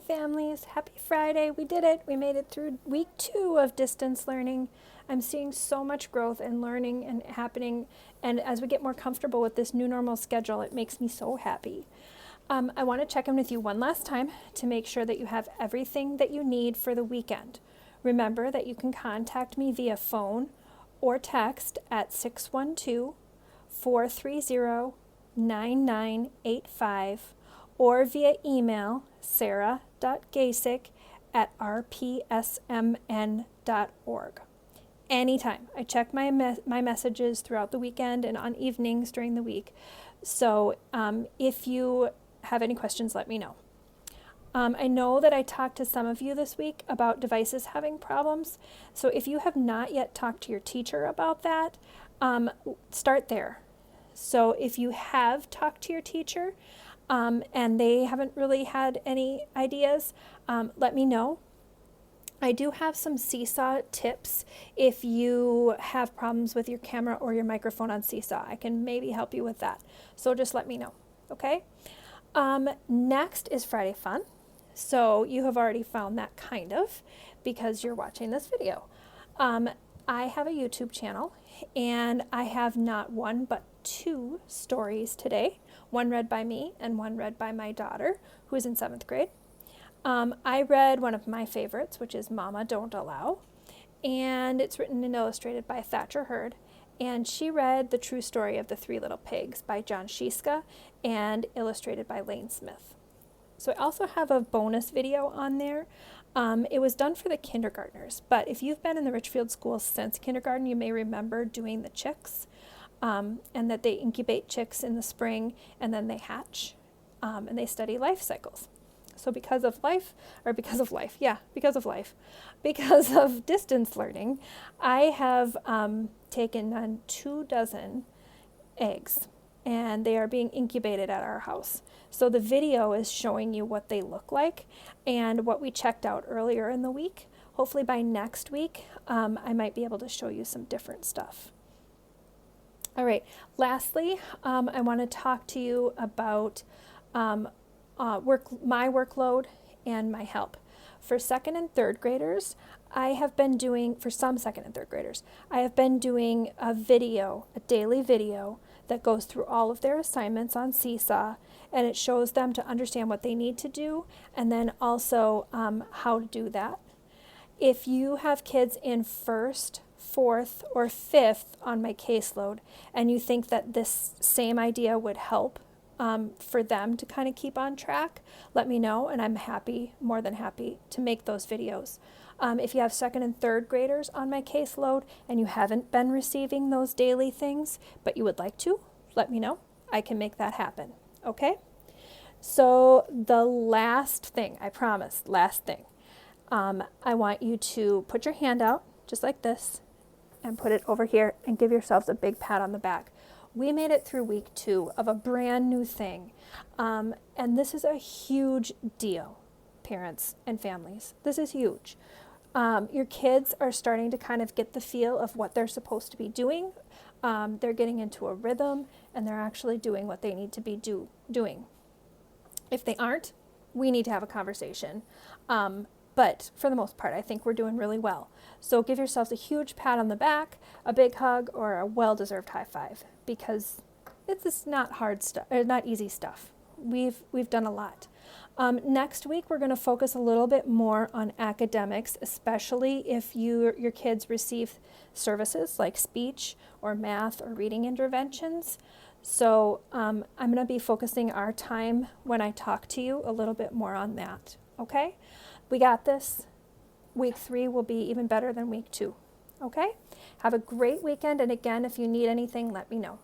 families, happy Friday. We did it. We made it through week 2 of distance learning. I'm seeing so much growth and learning and happening. And as we get more comfortable with this new normal schedule, it makes me so happy. I want to check in with you one last time to make sure that you have everything that you need for the weekend. Remember that you can contact me via phone or text at 612-430-9985 or via email sarah.gasick@rpsmn.org. Anytime. I check my messages throughout the weekend and on evenings during the week. So if you have any questions, let me know. I know that I talked to some of you this week about devices having problems. So if you have not yet talked to your teacher about that, start there. So if you have talked to your teacher and they haven't really had any ideas, let me know. I do have some Seesaw tips if you have problems with your camera or your microphone on Seesaw. I can maybe help you with that. So just let me know, okay? Next is Friday Fun. So you have already found that kind of because you're watching this video. I have a YouTube channel and I have not one but 2 stories today. One read by me and one read by my daughter who is in 7th grade. I read one of my favorites, which is Mama Don't Allow, and it's written and illustrated by Thatcher Hurd, and she read The True Story of the 3 Little Pigs by John Shiska and illustrated by Lane Smith. So I also have a bonus video on there. It was done for the kindergartners, but if you've been in the Richfield schools since kindergarten, you may remember doing the chicks, and that they incubate chicks in the spring and then they hatch, and they study life cycles. So because of distance learning, I have taken on 24 eggs and they are being incubated at our house. So the video is showing you what they look like and what we checked out earlier in the week. Hopefully by next week, I might be able to show you some different stuff. All right, lastly, I want to talk to you about my workload and my help. For 2nd and 3rd graders, I have been doing a daily video that goes through all of their assignments on Seesaw, and it shows them to understand what they need to do and then also how to do that. If you have kids in 1st, 4th, or 5th on my caseload and you think that this same idea would help for them to kind of keep on track, let me know, and I'm more than happy to make those videos. If you have 2nd and 3rd graders on my caseload and you haven't been receiving those daily things, but you would like to, let me know. I can make that happen, okay? So the last thing, I promise, I want you to put your hand out just like this and put it over here and give yourselves a big pat on the back. We made it through week 2 of a brand new thing, and this is a huge deal, parents and families. This is huge. Your kids are starting to kind of get the feel of what they're supposed to be doing. They're getting into a rhythm, and they're actually doing what they need to be doing. If they aren't, we need to have a conversation. But for the most part, I think we're doing really well. So give yourselves a huge pat on the back, a big hug, or a well-deserved high five, because it's not hard stuff, or not easy stuff. We've done a lot. Next week, we're going to focus a little bit more on academics, especially if your kids receive services like speech or math or reading interventions. So I'm going to be focusing our time when I talk to you a little bit more on that. Okay? We got this. Week 3 will be even better than week 2. Okay? Have a great weekend. And again, if you need anything, let me know.